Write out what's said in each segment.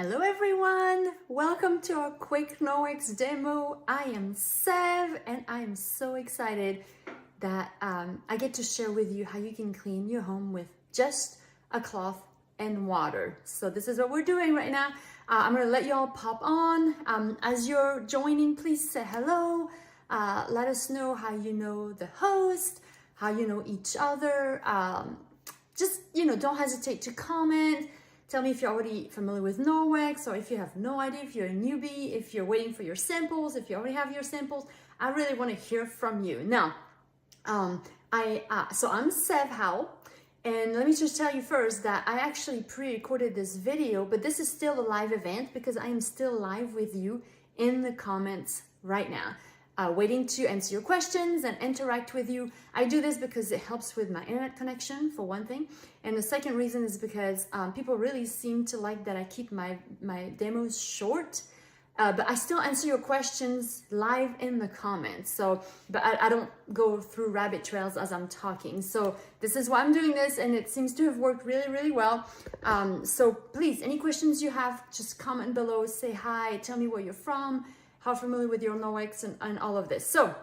Hello everyone! Welcome to our quick NoX demo. I am Sev and I am so excited that I get to share with you how you can clean your home with just a cloth and water. So this is what we're doing right now. I'm gonna let you all pop on. As you're joining, please say hello. Let us know how you know the host, how you know each other. Don't hesitate to comment. Tell me if you're already familiar with NoX, or if you have no idea, if you're a newbie, if you're waiting for your samples, if you already have your samples. I really want to hear from you. Now, so I'm Sev Howell, and let me just tell you first that I actually pre-recorded this video, but this is still a live event because I am still live with you in the comments right now. Waiting to answer your questions and interact with you. I do this because it helps with my internet connection, for one thing. And the second reason is because people really seem to like that I keep my demos short, but I still answer your questions live in the comments. So, but I don't go through rabbit trails as I'm talking. So this is why I'm doing this, and it seems to have worked really, really well. So please, any questions you have, just comment below, say hi, tell me where you're from, how familiar with your NoX and all of this. So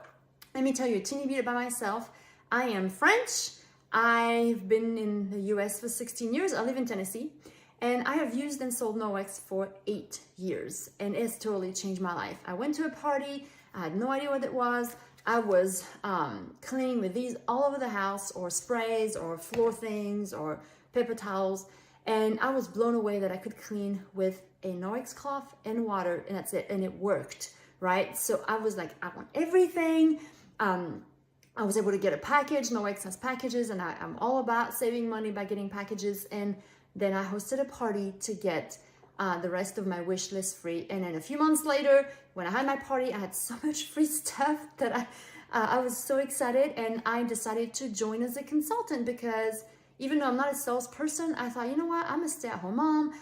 let me tell you a teeny bit about myself. I am French. I've been in the US for 16 years. I live in Tennessee, and I have used and sold NoX for 8 years, and it's totally changed my life. I went to a party. I had no idea what it was. I was cleaning with these all over the house, or sprays, or floor things, or paper towels. And I was blown away that I could clean with a NoX cloth and water, and that's it. And it worked, right? So I was like, I want everything. I was able to get a package. NoX has packages, and I'm all about saving money by getting packages. And then I hosted a party to get the rest of my wish list free. And then a few months later, when I had my party, I had so much free stuff that I was so excited. And I decided to join as a consultant because even though I'm not a salesperson, I thought, you know what, I'm a stay-at-home mom.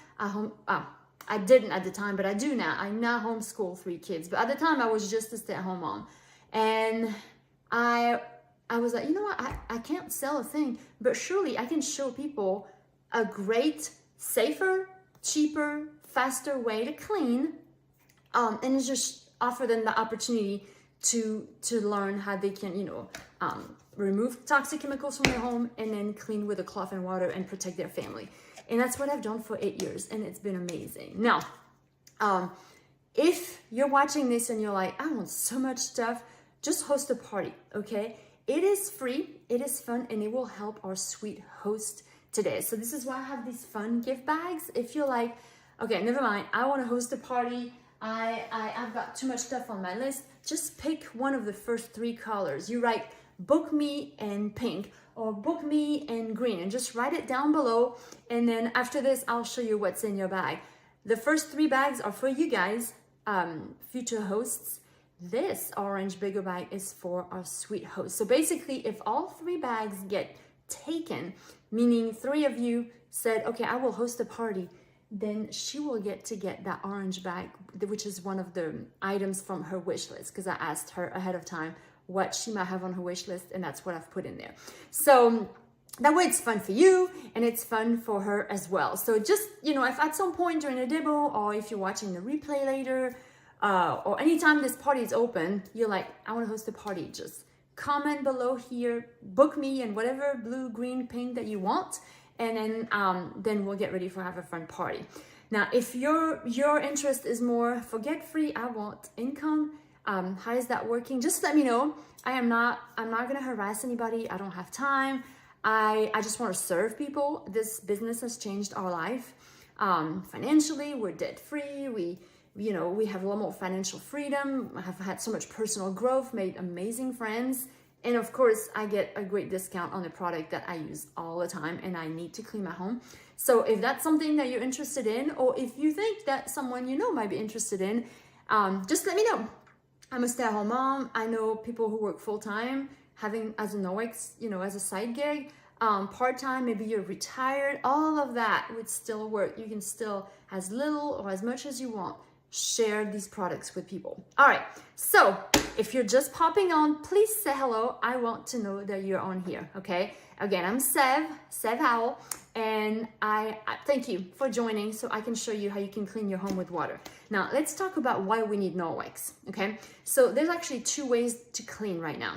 I didn't at the time, but I do now. I now homeschool 3 kids. But at the time, I was just a stay-at-home mom. And I was like, you know what, I can't sell a thing, but surely I can show people a great, safer, cheaper, faster way to clean, and just offer them the opportunity to learn how they can, remove toxic chemicals from their home and then clean with a cloth and water and protect their family. And that's what I've done for 8 years, and it's been amazing. Now, if you're watching this and you're like, I want so much stuff, just host a party, okay? It is free, it is fun, and it will help our sweet host today. So this is why I have these fun gift bags. If you're like, okay, never mind, I want to host a party, I've got too much stuff on my list, just pick one of the first 3 colors. You write book me in pink or book me in green, and just write it down below. And then after this, I'll show you what's in your bag. The first 3 bags are for you guys, future hosts. This orange bigger bag is for our sweet host. So basically, if all 3 bags get taken, meaning 3 of you said, okay, I will host a party, then she will get to get that orange bag, which is one of the items from her wish list, because I asked her ahead of time what she might have on her wish list, and that's what I've put in there. So that way it's fun for you and it's fun for her as well. So just, if at some point during a demo, or if you're watching the replay later, or anytime this party is open, you're like, I want to host a party, just comment below here, book me in whatever blue, green, pink that you want, and then we'll get ready for have a fun party. Now, if your interest is more forget free, I want income, how is that working? Just let me know. I'm not gonna harass anybody. I don't have time. I just want to serve people. This business has changed our life. Financially, we're debt free. We have a lot more financial freedom. I have had so much personal growth, made amazing friends. And of course, I get a great discount on the product that I use all the time, and I need to clean my home. So if that's something that you're interested in, or if you think that someone might be interested in, just let me know. I'm a stay-at-home mom. I know people who work full-time, having as a NoX, as a side gig, part-time, maybe you're retired, all of that would still work. You can still, as little or as much as you want, share these products with people. All right, so if you're just popping on, please say hello. I want to know that you're on here, okay? Again, I'm Sev Howell, and I thank you for joining so I can show you how you can clean your home with water. Now, let's talk about why we need Norwex, okay? So there's actually two ways to clean right now,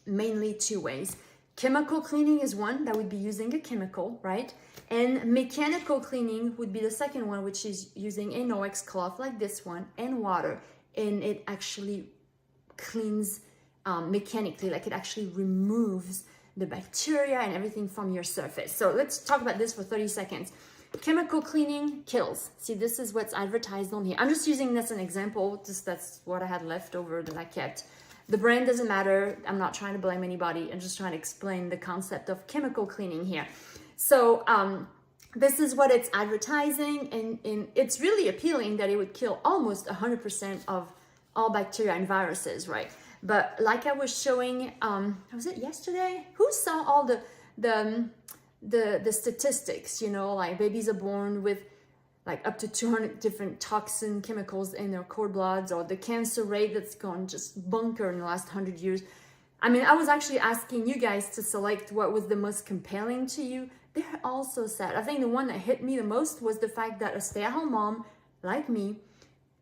mainly two ways. Chemical cleaning is one, that would be using a chemical, right? And mechanical cleaning would be the second one, which is using a Norwex cloth like this one and water, and it actually cleans mechanically, like it actually removes the bacteria and everything from your surface. So let's talk about this for 30 seconds. Chemical cleaning kills. See, this is what's advertised on here. I'm just using this as an example, just that's what I had left over that I kept. The brand doesn't matter. I'm not trying to blame anybody. I'm just trying to explain the concept of chemical cleaning here. So this is what it's advertising, and it's really appealing that it would kill almost 100% of all bacteria and viruses, right? But like I was showing, was it yesterday? Who saw all the statistics, you know, like babies are born with like up to 200 different toxin chemicals in their cord bloods, or the cancer rate that's gone just bunker in the last 100 years. I mean, I was actually asking you guys to select what was the most compelling to you. They're all so sad. I think the one that hit me the most was the fact that a stay-at-home mom like me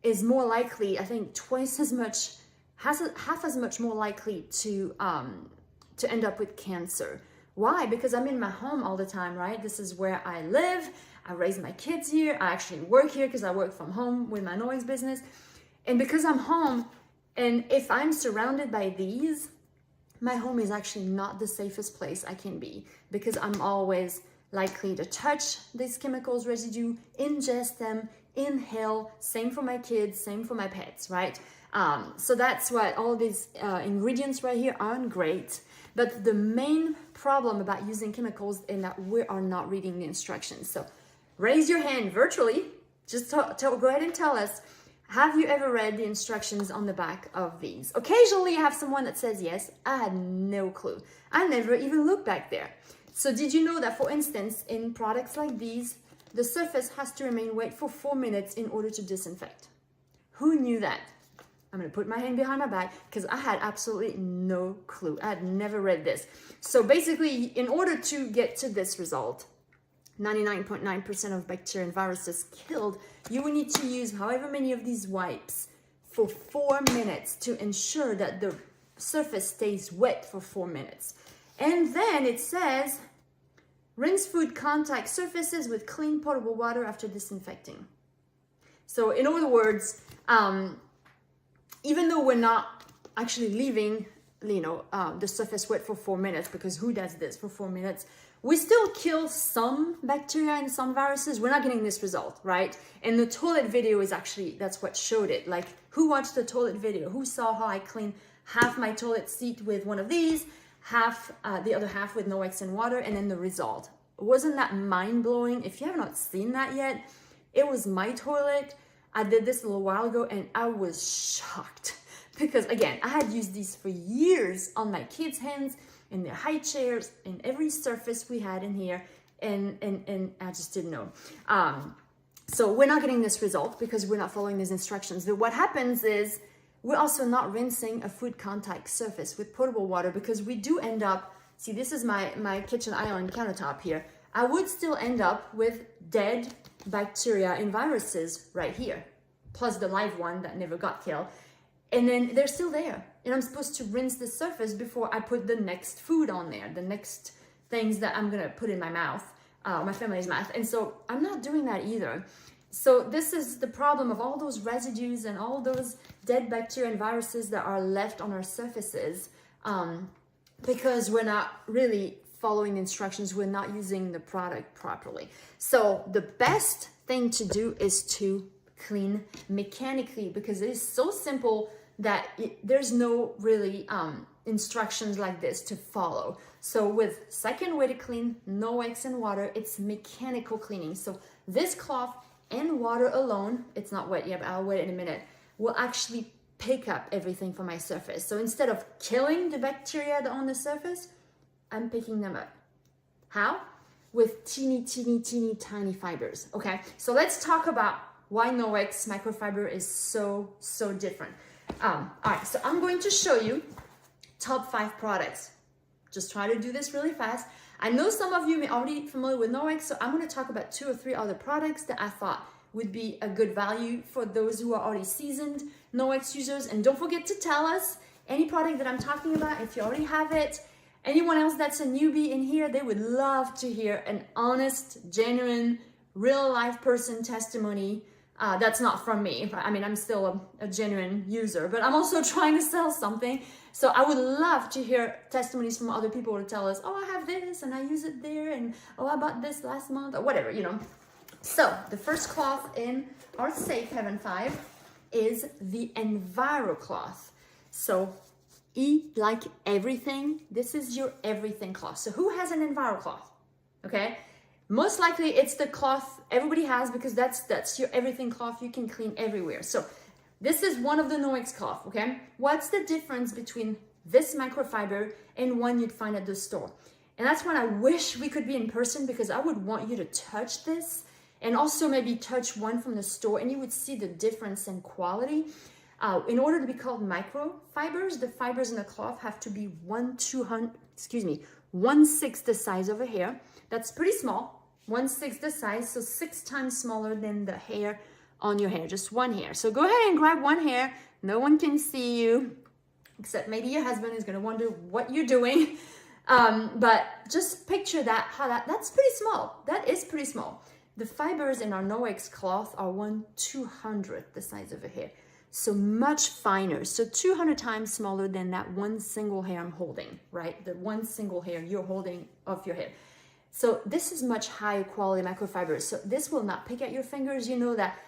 is more likely, I think twice as much, half as much more likely to end up with cancer. Why? Because I'm in my home all the time, right? This is where I live. I raise my kids here. I actually work here because I work from home with my Norwex business. And because I'm home, and if I'm surrounded by these, my home is actually not the safest place I can be, because I'm always likely to touch these chemicals residue, ingest them, inhale. Same for my kids, same for my pets, right? So that's what all these ingredients right here aren't great. But the main problem about using chemicals is that we are not reading the instructions. So raise your hand virtually. Just go ahead and tell us, have you ever read the instructions on the back of these? Occasionally I have someone that says yes. I had no clue. I never even looked back there. So did you know that, for instance, in products like these, the surface has to remain wet for 4 minutes in order to disinfect? Who knew that? I'm going to put my hand behind my back because I had absolutely no clue. I had never read this. So basically, in order to get to this result, 99.9% of bacteria and viruses killed, you will need to use however many of these wipes for 4 minutes to ensure that the surface stays wet for 4 minutes. And then it says, rinse food contact surfaces with clean potable water after disinfecting. So in other words, even though we're not actually leaving, the surface wet for 4 minutes, because who does this for 4 minutes? We still kill some bacteria and some viruses. We're not getting this result, right? And the toilet video is actually, that's what showed it. Like, who watched the toilet video? Who saw how I clean half my toilet seat with one of these, the other half with Norwex and water, and then the result? Wasn't that mind-blowing? If you have not seen that yet, it was my toilet. I did this a little while ago and I was shocked because, again, I had used these for years on my kids' hands, in their high chairs, in every surface we had in here, and I just didn't know. So we're not getting this result because we're not following these instructions. But what happens is we're also not rinsing a food contact surface with potable water, because we do end up, see, this is my kitchen island countertop here. I would still end up with dead bacteria and viruses right here, plus the live one that never got killed. And then they're still there. And I'm supposed to rinse the surface before I put the next food on there, the next things that I'm gonna put in my mouth, my family's mouth. And so I'm not doing that either. So this is the problem of all those residues and all those dead bacteria and viruses that are left on our surfaces, because we're not really following the instructions, we're not using the product properly. So the best thing to do is to clean mechanically, because it is so simple that there's no really instructions like this to follow. So with second way to clean, Norwex and water, it's mechanical cleaning. So this cloth and water alone, it's not wet yet, but I'll wet it in a minute, will actually pick up everything from my surface. So instead of killing the bacteria on the surface, I'm picking them up. How? With teeny tiny fibers. Okay, so let's talk about why Norwex microfiber is so different. All right, so I'm going to show you top 5 products. Just try to do this really fast. I know some of you may already be familiar with Norex, so I'm going to talk about 2 or 3 other products that I thought would be a good value for those who are already seasoned Norex users. And don't forget to tell us any product that I'm talking about, if you already have it. Anyone else that's a newbie in here, they would love to hear an honest, genuine, real life person testimony. That's not from me. I mean, I'm still a genuine user, but I'm also trying to sell something. So I would love to hear testimonies from other people to tell us, oh, I have this and I use it there, and oh, I bought this last month, or whatever, you know. So the first cloth in our Safe Haven 5 is the Enviro cloth. So like everything, this is your everything cloth. So who has an Enviro cloth? Okay. Most likely it's the cloth everybody has, because that's your everything cloth you can clean everywhere. So this is one of the Norex cloth, okay? What's the difference between this microfiber and one you'd find at the store? And that's when I wish we could be in person, because I would want you to touch this and also maybe touch one from the store, and you would see the difference in quality. In order to be called microfibers, the fibers in the cloth have to be 1/6 the size of a hair. That's pretty small. 1/6 the size, so 6 times smaller than the hair on your hair, just one hair. So go ahead and grab one hair. No one can see you, except maybe your husband is gonna wonder what you're doing. But just picture that, that's pretty small. That is pretty small. The fibers in our Norex cloth are 1/200th the size of a hair. So much finer, so 200 times smaller than that one single hair I'm holding, right? The one single hair you're holding of your hair. So this is much higher quality microfiber. So this will not pick at your fingers. You know that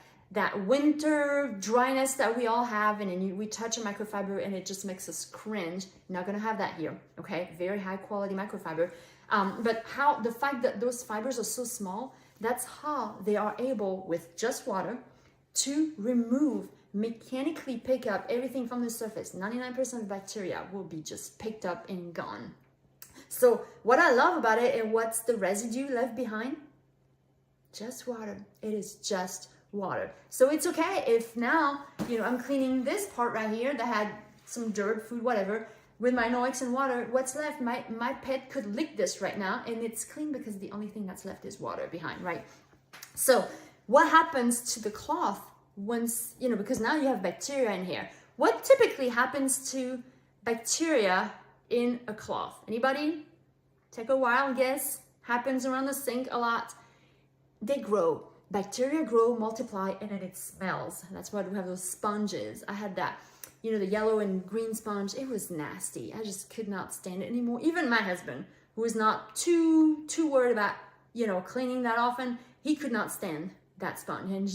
winter dryness that we all have, and then we touch a microfiber and it just makes us cringe. Not gonna have that here, okay? Very high quality microfiber. But the fact that those fibers are so small, that's how they are able, with just water, to mechanically pick up everything from the surface. 99% of bacteria will be just picked up and gone. So what I love about it, and what's the residue left behind? Just water. It is just water. So it's okay if now, you know, I'm cleaning this part right here that had some dirt, food, whatever, with my Norex and water. What's left? My pet could lick this right now, and it's clean because the only thing that's left is water behind, right? So what happens to the cloth once, you know, because now you have bacteria in here. What typically happens to bacteria in a cloth? Anybody? Take a wild guess. Happens around the sink a lot. They grow. Bacteria grow, multiply, and then it smells. That's why we have those sponges. I had that, you know, the yellow and green sponge. It was nasty. I just could not stand it anymore. Even my husband, who is not too worried about, you know, cleaning that often, he could not stand that sponge. And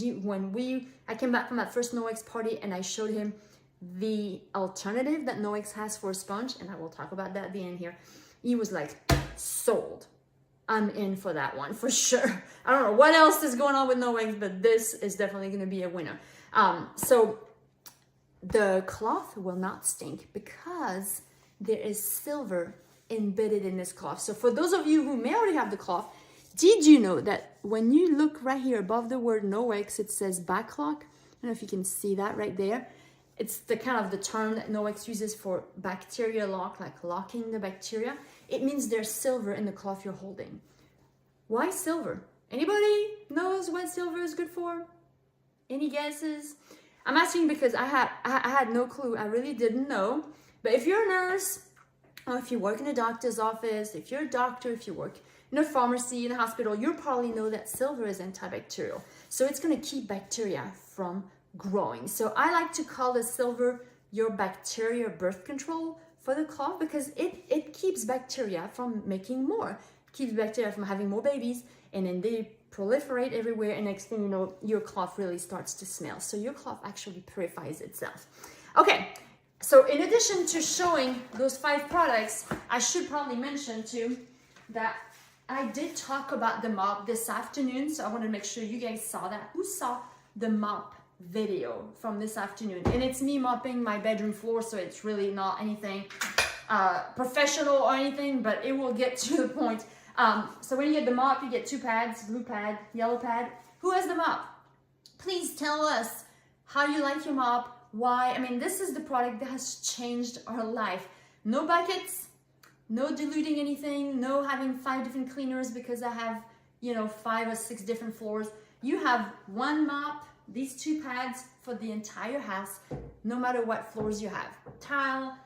I came back from that first Norex party, and I showed him the alternative that Norex has for a sponge, and I will talk about that at the end here. He was like, sold. I'm in for that one for sure. I don't know what else is going on with Norex, but this is definitely going to be a winner. So the cloth will not stink because there is silver embedded in this cloth. So for those of you who may already have the cloth, did you know that when you look right here above the word Norex, it says backlock? I don't know if you can see that right there. It's the kind of the term that Norex uses for bacteria lock, like locking the bacteria. It means there's silver in the cloth you're holding. Why silver? Anybody knows what silver is good for? Any guesses? I'm asking because I had no clue. I really didn't know. But if you're a nurse, or if you work in a doctor's office, if you're a doctor, if you work in a pharmacy, in a hospital, you probably know that silver is antibacterial. So it's going to keep bacteria from growing. So I like to call the silver your bacteria birth control for the cloth, because it keeps bacteria from making more. It keeps bacteria from having more babies, and then they proliferate everywhere, and next thing you know, your cloth really starts to smell. So your cloth actually purifies itself. Okay, so in addition to showing those 5 products, I should probably mention too that I did talk about the mop this afternoon, so I want to make sure you guys saw that. Who saw the mop video from this afternoon? And it's me mopping my bedroom floor, so it's really not anything professional or anything, but it will get to the point. So when you get the mop, you get 2 pads, blue pad, yellow pad. Who has the mop? Please tell us how you like your mop, why. I mean, this is the product that has changed our life. No buckets, no diluting anything, no having 5 different cleaners because I have, you know, 5 or 6 different floors. You have one mop, these 2 pads for the entire house, no matter what floors you have. Tile,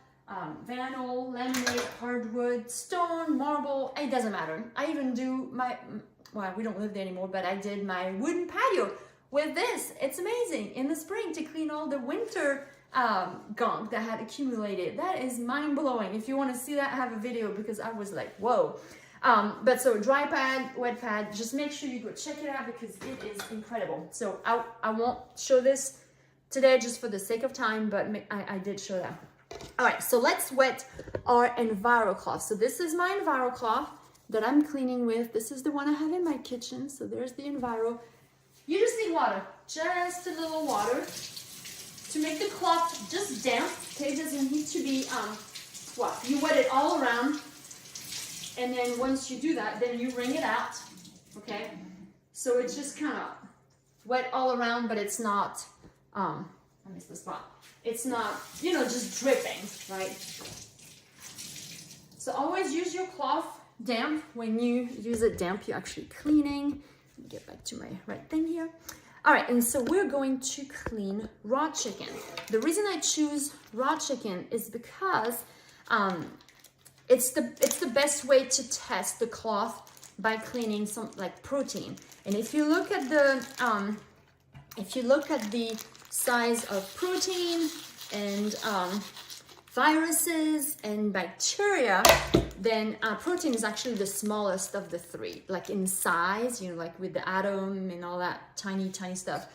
vinyl, laminate, hardwood, stone, marble, it doesn't matter. I even do my, well, we don't live there anymore, but I did my wooden patio with this. It's amazing in the spring to clean all the winter gunk that had accumulated. That is mind-blowing. If you want to see that, I have a video because I was like, whoa. But so dry pad, wet pad, just make sure you go check it out because it is incredible. So I won't show this today just for the sake of time, but I did show that. All right, so let's wet our EnviroCloth. So this is my EnviroCloth that I'm cleaning with. This is the one I have in my kitchen. So there's the Enviro. You just need water, just a little water to make the cloth just damp. Okay, it doesn't need to be, well, you wet it all around. And then once you do that, then you wring it out, okay? So it's just kind of wet all around, but it's not, I missed the spot. It's not, you know, just dripping, right? So always use your cloth damp. When you use it damp, you're actually cleaning. Let me get back to my right thing here. All right, and so we're going to clean raw chicken. The reason I choose raw chicken is because it's the best way to test the cloth by cleaning some like protein. And if you look at the size of protein and viruses and bacteria, then protein is actually the smallest of the 3, like in size, you know, like with the atom and all that tiny stuff.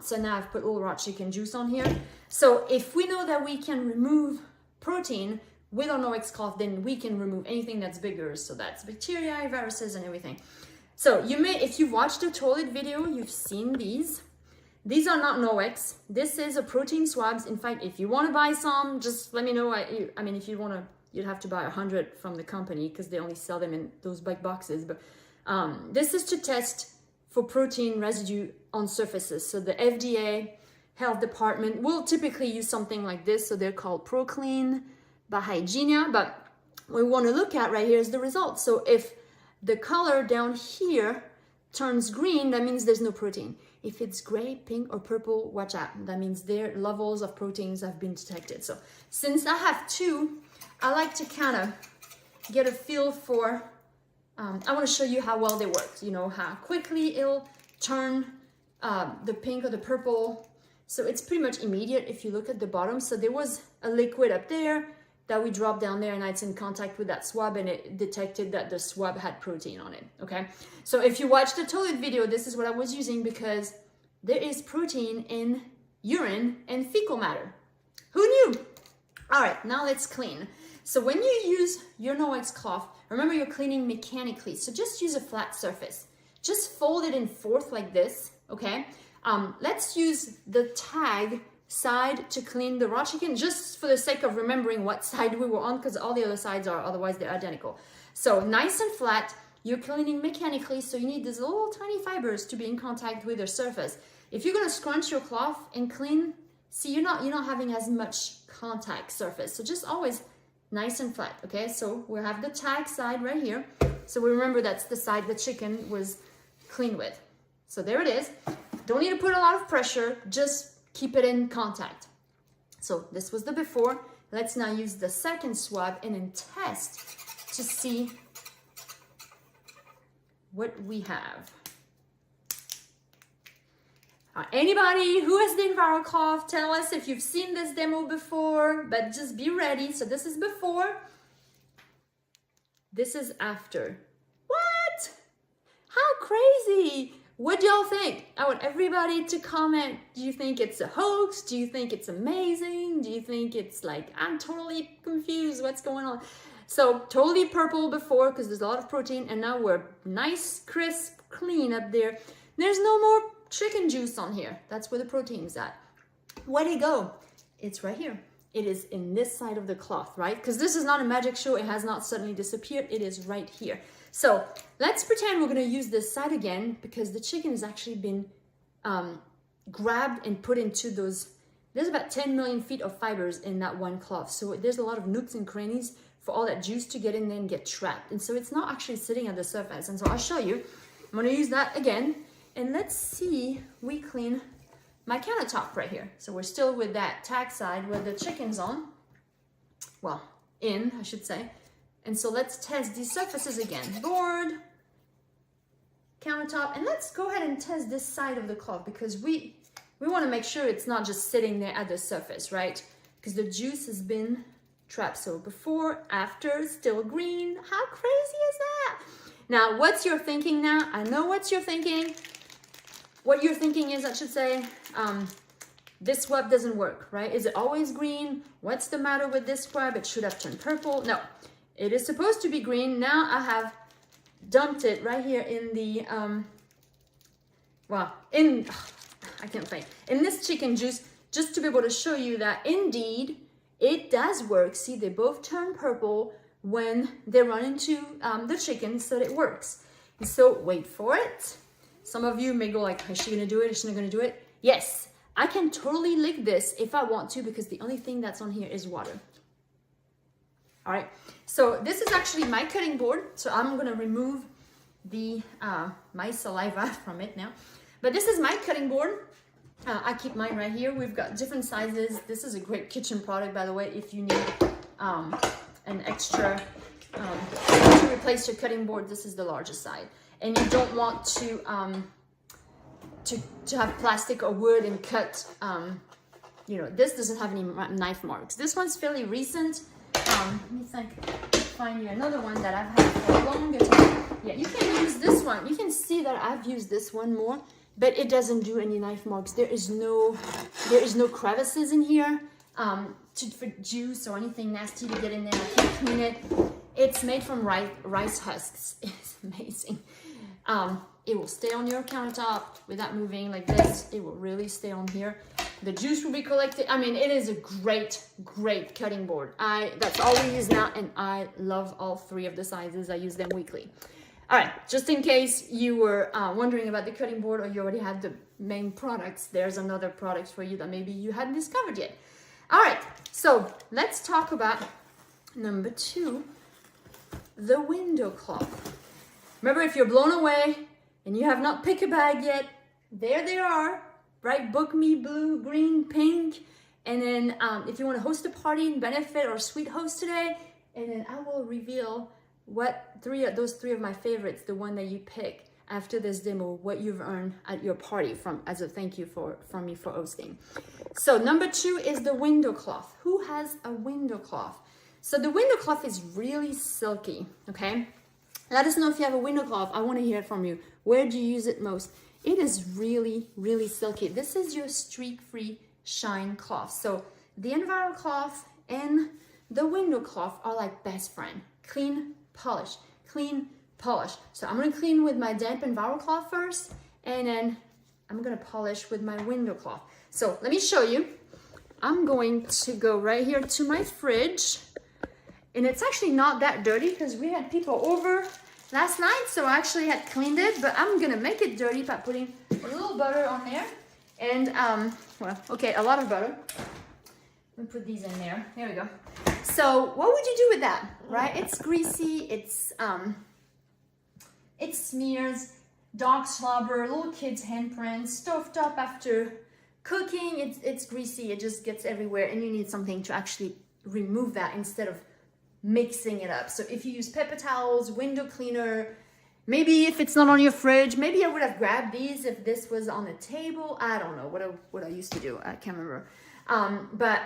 So now I've put a little raw chicken juice on here. So if we know that we can remove protein with our Noex cloth, then we can remove anything that's bigger. So that's bacteria, viruses, and everything. So you may, if you've watched the toilet video, you've seen these. These are not Noex. This is a protein swabs. In fact, if you want to buy some, just let me know. I mean, if you want to, you'd have to buy 100 from the company because they only sell them in those big boxes. But this is to test for protein residue on surfaces. So the FDA health department will typically use something like this. So they're called ProClean by Hygienia. But what we want to look at right here is the results. So if the color down here turns green, that means there's no protein. If it's gray, pink, or purple, watch out. That means their levels of proteins have been detected. So since I have 2, I like to kind of get a feel for, I want to show you how well they work. You know, how quickly it'll turn the pink or the purple. So it's pretty much immediate if you look at the bottom. So there was a liquid up there that we dropped down there and it's in contact with that swab and it detected that the swab had protein on it, okay? So if you watch the toilet video, this is what I was using because there is protein in urine and fecal matter. Who knew? All right, now let's clean. So when you use your Noex cloth, remember you're cleaning mechanically, so just use a flat surface. Just fold it in 4th like this, okay? Let's use the tag side to clean the raw chicken just for the sake of remembering what side we were on because all the other sides are, otherwise they're identical. So nice and flat, you're cleaning mechanically, so you need these little tiny fibers to be in contact with the surface. If you're gonna scrunch your cloth and clean, see, you're not having as much contact surface. So just always nice and flat, okay? So we have the tag side right here. So we remember that's the side the chicken was cleaned with. So there it is. Don't need to put a lot of pressure, just keep it in contact. So this was the before. Let's now use the second swab and then test to see what we have. Anybody who has the EnviroCloth, tell us if you've seen this demo before, but just be ready. So this is before, this is after. What? How crazy! What do y'all think? I want everybody to comment. Do you think it's a hoax? Do you think it's amazing? Do you think it's like, I'm totally confused, what's going on? So totally purple before because there's a lot of protein, and now we're nice, crisp, clean up there. There's no more chicken juice on here. That's where the protein is at. Where'd it go? It's right here. It is in this side of the cloth, right? Because this is not a magic show. It has not suddenly disappeared. It is right here. So let's pretend we're going to use this side again because the chicken has actually been grabbed and put into those. There's about 10 million feet of fibers in that one cloth. So there's a lot of nooks and crannies for all that juice to get in there and get trapped. And so it's not actually sitting at the surface. And so I'll show you. I'm gonna use that again. And let's see, we clean my countertop right here. So we're still with that tag side where the chicken's on. Well, in, I should say. And so let's test these surfaces again. Board, countertop, and let's go ahead and test this side of the cloth because we want to make sure it's not just sitting there at the surface, right? Because the juice has been trapped. So before, after, still green. How crazy is that? Now, what's your thinking now? I know what you're thinking. What you're thinking is, I should say, this swab doesn't work, right? Is it always green? What's the matter with this swab? It should have turned purple. No, it is supposed to be green. Now I have dumped it right here in the, I can't think, in this chicken juice, just to be able to show you that indeed it does work. See, they both turn purple when they run into the chicken, so it works. And so wait for it. Some of you may go like, is she gonna do it? Is she not gonna do it? Yes, I can totally lick this if I want to because the only thing that's on here is water. All right, so this is actually my cutting board. So I'm gonna remove the my saliva from it now. But this is my cutting board. I keep mine right here. We've got different sizes. This is a great kitchen product, by the way, if you need an extra to replace your cutting board. This is the largest size. And you don't want to have plastic or wood and cut, you know, this doesn't have any knife marks. This one's fairly recent. Let me find you another one that I've had for a longer time. Yeah, you can use this one. You can see that I've used this one more, but it doesn't do any knife marks. There is no crevices in here for juice or anything nasty to get in there. I can't clean it. It's made from rice husks. It's amazing. It will stay on your countertop without moving like this. It will really stay on here. The juice will be collected. I mean, it is a great, great cutting board. That's all we use now, and I love all three of the sizes. I use them weekly. All right, just in case you were wondering about the cutting board or you already had the main products, there's another product for you that maybe you hadn't discovered yet. All right, so let's talk about number 2, the window cloth. Remember, if you're blown away and you have not picked a bag yet, there they are, right? Book me blue, green, pink. And then if you want to host a party and benefit or sweet host today, and then I will reveal what those three of my favorites, the one that you pick after this demo, what you've earned at your party as a thank you from me for hosting. So number 2 is the window cloth. Who has a window cloth? So the window cloth is really silky, okay? Let us know if you have a window cloth. I want to hear it from you. Where do you use it most? It is really, really silky. This is your streak-free shine cloth. So the Enviro cloth and the window cloth are like best friend. Clean, polish, clean, polish. So I'm going to clean with my damp Enviro cloth first, and then I'm going to polish with my window cloth. So let me show you. I'm going to go right here to my fridge. And it's actually not that dirty because we had people over last night, so I actually had cleaned it, but I'm gonna make it dirty by putting a little butter on there. And, a lot of butter. Let me put these in there. There we go. So what would you do with that, right? It's greasy, it smears, dog slobber, little kids' handprints, stovetop after cooking, it's greasy, it just gets everywhere, and you need something to actually remove that instead of mixing it up. So if you use paper towels, window cleaner, maybe if it's not on your fridge, maybe I would have grabbed these if this was on the table. I don't know what I used to do. I can't remember. But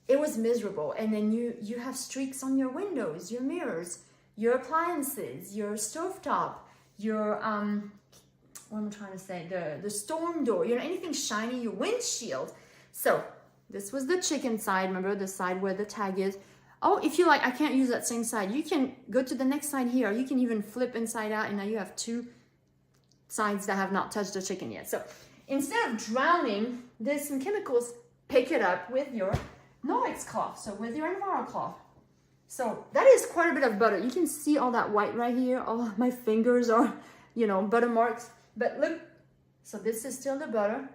it was miserable. And then you have streaks on your windows, your mirrors, your appliances, your stovetop, your what am I trying to say? The storm door, anything shiny, your windshield. So this was the chicken side. Remember the side where the tag is. Oh, if you like, I can't use that same side. You can go to the next side here. You can even flip inside out, and now you have 2 sides that have not touched the chicken yet. So instead of drowning this in chemicals, pick it up with your Norex cloth, so with your Enviro cloth. So that is quite a bit of butter. You can see all that white right here. All my fingers are, butter marks. But look, so this is still the butter.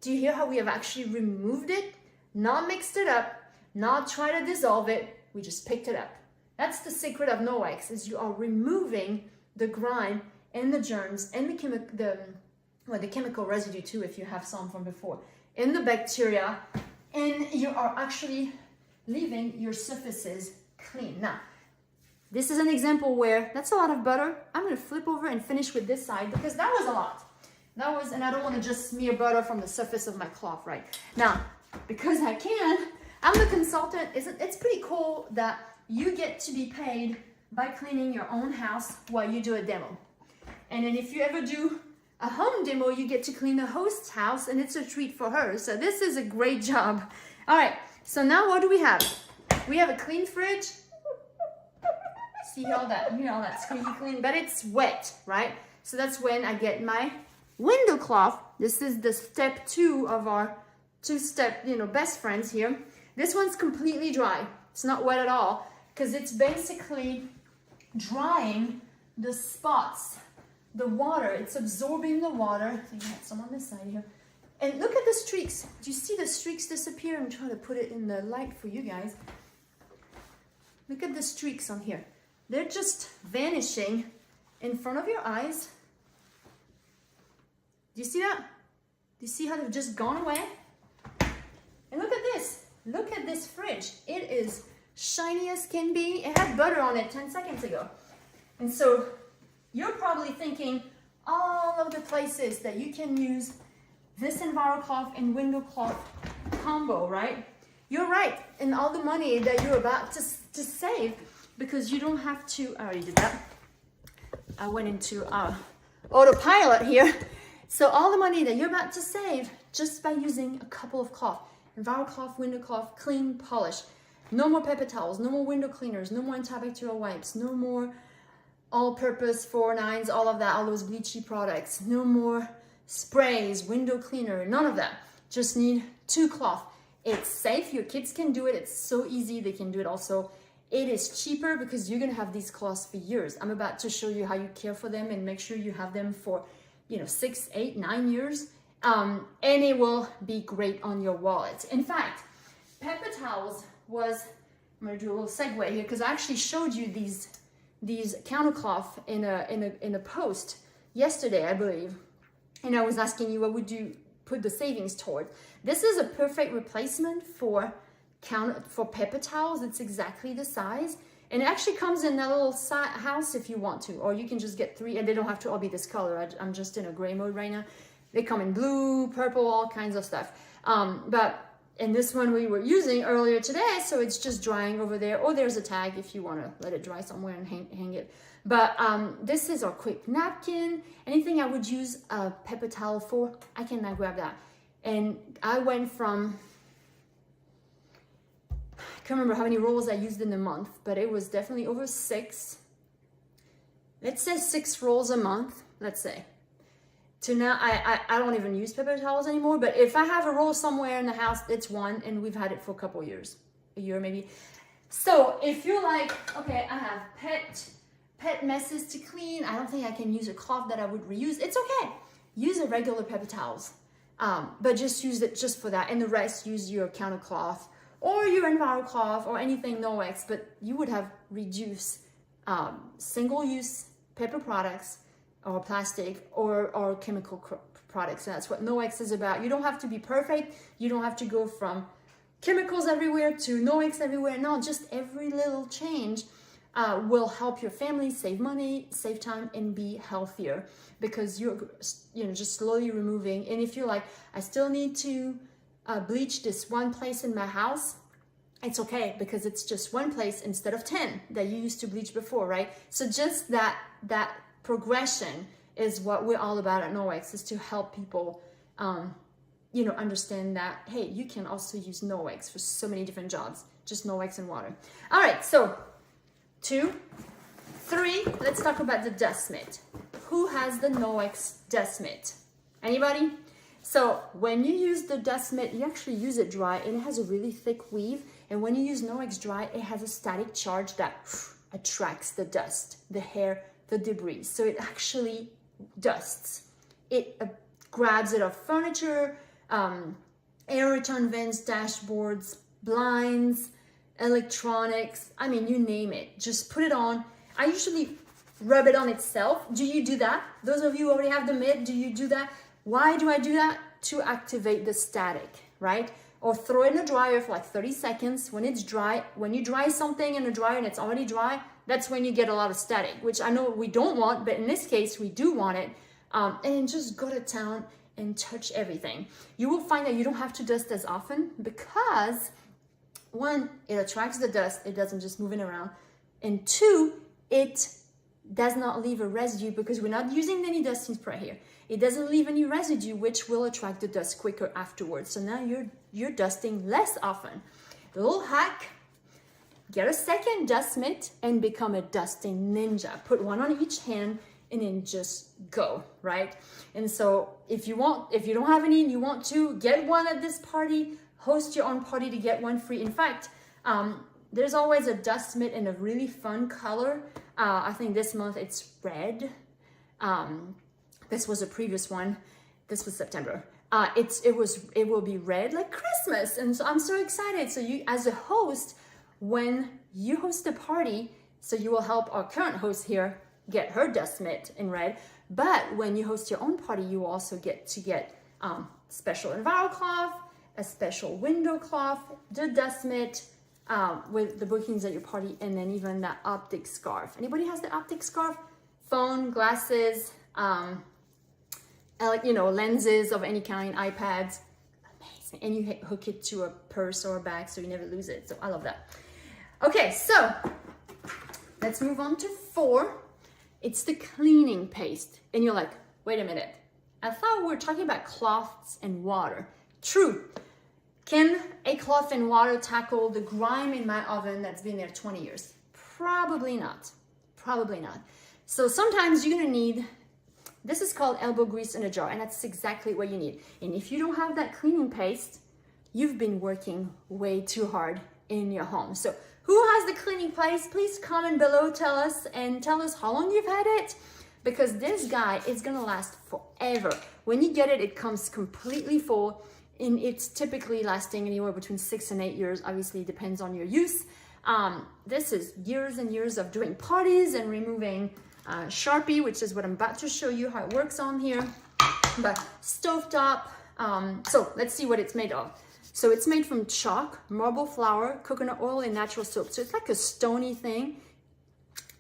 Do you hear how we have actually removed it? Not mixed it up, not try to dissolve it. We just picked it up. That's the secret of Noex, is you are removing the grime and the germs and the chemical residue too, if you have some from before, and the bacteria, and you are actually leaving your surfaces clean. Now, this is an example where that's a lot of butter. I'm gonna flip over and finish with this side because that was a lot. And I don't wanna just smear butter from the surface of my cloth, right? Now, because I can, I'm the consultant. It's pretty cool that you get to be paid by cleaning your own house while you do a demo. And then if you ever do a home demo, you get to clean the host's house, and it's a treat for her. So this is a great job. All right, so now what do we have? We have a clean fridge. See all that, that's squeaky clean, but it's wet, right? So that's when I get my window cloth. This is the step 2 of our 2-step, best friends here. This one's completely dry. It's not wet at all because it's basically drying the spots, the water. It's absorbing the water. I think I have some on this side here. And look at the streaks. Do you see the streaks disappear? I'm trying to put it in the light for you guys. Look at the streaks on here. They're just vanishing in front of your eyes. Do you see that? Do you see how they've just gone away? And look at this. Look at this fridge. It is shiny as can be. It had butter on it 10 seconds ago. And so you're probably thinking all of the places that you can use this EnviroCloth and window cloth combo, right? You're right. And all the money that you're about to save, because you don't have to, I already did that. I went into autopilot here. So all the money that you're about to save just by using a couple of cloth, EnviroCloth, window cloth, clean, polish. No more paper towels, no more window cleaners, no more antibacterial wipes, no more all-purpose 4-9s, all of that, all those bleachy products, no more sprays, window cleaner, none of that. Just need 2 cloth. It's safe, your kids can do it, it's so easy, they can do it also. It is cheaper because you're gonna have these cloths for years. I'm about to show you how you care for them and make sure you have them for 6, 8, 9 years. And it will be great on your wallet. In fact, paper towels was, I'm gonna do a little segue here because I actually showed you these countercloth in a post yesterday, I believe. And I was asking you, what would you put the savings toward? This is a perfect replacement for paper towels. It's exactly the size. And it actually comes in that little house if you want to, or you can just get 3, and they don't have to all be this color. I'm just in a gray mode right now. They come in blue, purple, all kinds of stuff. But in this one we were using earlier today, so it's just drying over there, or there's a tag if you want to let it dry somewhere and hang it. But this is our quick napkin. Anything I would use a paper towel for, I can now grab that. And I went from, I can't remember how many rolls I used in a month, but it was definitely over 6. Let's say 6 rolls a month, let's say. To now, I don't even use paper towels anymore, but if I have a roll somewhere in the house, it's 1, and we've had it for a couple years, a year maybe. So if you're like, okay, I have pet messes to clean, I don't think I can use a cloth that I would reuse, it's okay. Use a regular paper towels, but just use it just for that, and the rest use your counter cloth or your EnviroCloth or anything Noex, but you would have reduced single-use paper products or plastic or chemical products. And that's what Noex is about. You don't have to be perfect. You don't have to go from chemicals everywhere to Noex everywhere. No, just every little change will help your family save money, save time, and be healthier, because you're just slowly removing. And if you're like, I still need to bleach this one place in my house, it's okay, because it's just one place instead of 10 that you used to bleach before, right? So just that progression is what we're all about at Noex, is to help people understand that, hey, you can also use Noex for so many different jobs, just Noex and water. All right, so 2, 3, let's talk about the dust mitt. Who has the Noex dust mitt? Anybody? So when you use the dust mitt, you actually use it dry, and it has a really thick weave. And when you use Noex dry, it has a static charge that attracts the dust, the hair, the debris. So it actually dusts. It grabs it off furniture, air return vents, dashboards, blinds, electronics, I mean, you name it. Just put it on. I usually rub it on itself. Do you do that? Those of you who already have the mitt, do you do that? Why do I do that? To activate the static, right? Or throw it in the dryer for like 30 seconds. When it's dry, when you dry something in the dryer and it's already dry, that's when you get a lot of static, which I know we don't want, but in this case, we do want it. And just go to town and touch everything. You will find that you don't have to dust as often because one, it attracts the dust, it doesn't just moving around. And two, it does not leave a residue because we're not using any dusting spray here. It doesn't leave any residue, which will attract the dust quicker afterwards. So now you're dusting less often. The little hack, get a second dust mitt and become a dusting ninja. Put one on each hand and then just go, right? And so if you don't have any and you want to, get one at this party, host your own party to get one free. In fact, there's always a dust mitt in a really fun color. I think this month it's red. This was a previous one. This was September. It will be red like Christmas. And so I'm so excited. So you, as a host, when you host a party, so you will help our current host here get her dust mitt in red. But when you host your own party, you will also get special EnviroCloth, a special window cloth, the dust mitt, with the bookings at your party, and then even that optic scarf. Anybody has the optic scarf? Phone, glasses, lenses of any kind, iPads, amazing. And you hook it to a purse or a bag so you never lose it. So I love that. Okay, so let's move on to 4. It's the cleaning paste. And you're like, wait a minute. I thought we were talking about cloths and water. True. Can a cloth and water tackle the grime in my oven that's been there 20 years? Probably not. Probably not. So sometimes you're gonna need, this is called elbow grease in a jar, and that's exactly what you need. And if you don't have that cleaning paste, you've been working way too hard in your home. So who has the cleaning paste? Please comment below, tell us how long you've had it, because this guy is gonna last forever. When you get it, it comes completely full, and it's typically lasting anywhere between 6 and 8 years. Obviously, it depends on your use. This is years and years of doing parties and removing Sharpie, which is what I'm about to show you how it works on here. But stovetop. So let's see what it's made of. So it's made from chalk, marble flour, coconut oil, and natural soap. So it's like a stony thing.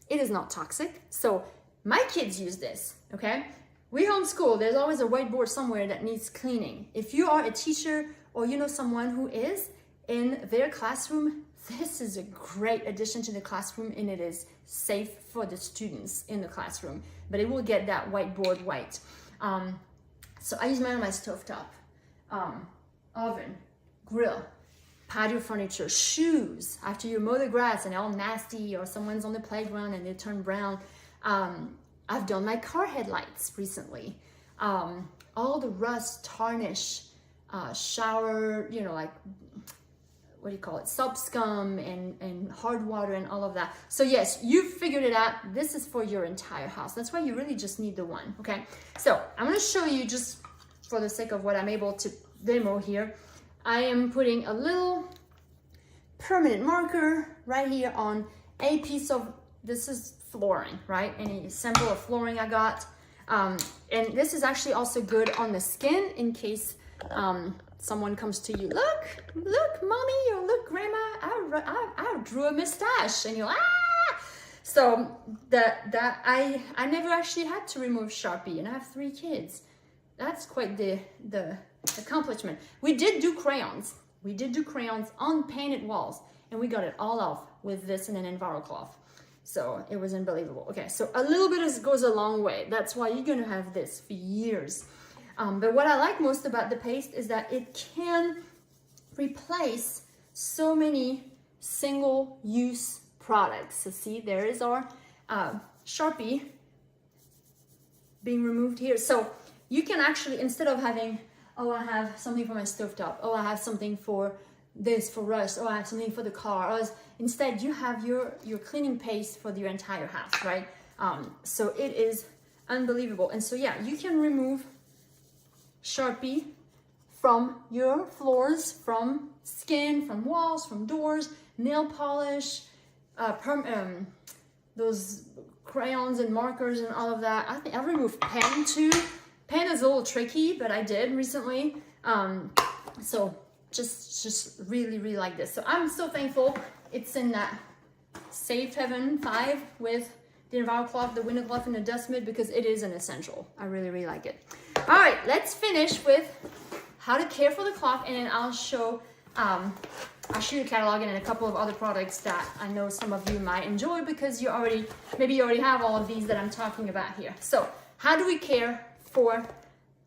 It is not toxic. So my kids use this, okay? We homeschool. There's always a whiteboard somewhere that needs cleaning. If you are a teacher or you know someone who is in their classroom, this is a great addition to the classroom, and it is safe for the students in the classroom, but it will get that whiteboard white. So I use mine on my stovetop, oven, grill, patio furniture, shoes. After you mow the grass and they're all nasty, or someone's on the playground and they turn brown. I've done my car headlights recently. All the rust, tarnish, shower, like, what do you call it? Soap scum and hard water and all of that. So yes, you've figured it out. This is for your entire house. That's why you really just need the one, okay? So I'm gonna show you, just for the sake of what I'm able to demo here, I am putting a little permanent marker right here on a piece of, this is flooring, right? Any sample of flooring I got. And this is actually also good on the skin in case someone comes to you, look, mommy, or look, grandma, I drew a mustache, and you're like, ah! So I never actually had to remove Sharpie, and I have 3 kids. That's quite the accomplishment. We did do crayons. We did do crayons on painted walls, and we got it all off with this and an EnviroCloth. So it was unbelievable. Okay, so a little bit goes a long way. That's why you're gonna have this for years. But what I like most about the paste is that it can replace so many single-use products. So see, there is our Sharpie being removed here. So you can actually, instead of having, oh, I have something for my stovetop, oh, I have something for this, for rust, oh, I have something for the car, instead you have your cleaning paste for your entire house, right? So it is unbelievable. And so yeah, you can remove Sharpie from your floors, from skin, from walls, from doors, nail polish, those crayons and markers and all of that. I think I've removed pen too. Pen is a little tricky, but I did recently. So just really, really like this. So I'm so thankful it's in that Safe Haven 5 with the EnviroCloth, the window cloth, and the dust mitt, because it is an essential. I really, really like it. All right, let's finish with how to care for the cloth, and then I'll show you the catalog and then a couple of other products that I know some of you might enjoy, because maybe you already have all of these that I'm talking about here. So how do we care for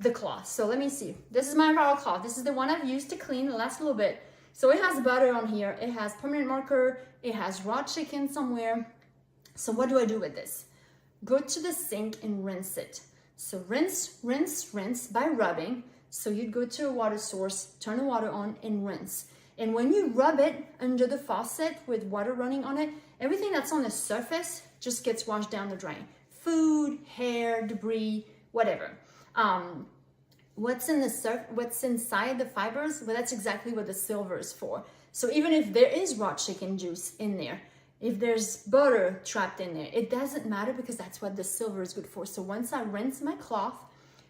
the cloth? So let me see. This is my EnviroCloth. This is the one I've used to clean the last little bit. So it has butter on here. It has permanent marker. It has raw chicken somewhere. So what do I do with this? Go to the sink and rinse it. So rinse, rinse, rinse by rubbing. So you'd go to a water source, turn the water on, and rinse. And when you rub it under the faucet with water running on it, everything that's on the surface just gets washed down the drain. Food, hair, debris, whatever. What's inside the fibers? Well, that's exactly what the silver is for. So even if there is raw chicken juice in there, if there's butter trapped in there, it doesn't matter, because that's what the silver is good for. So once I rinse my cloth,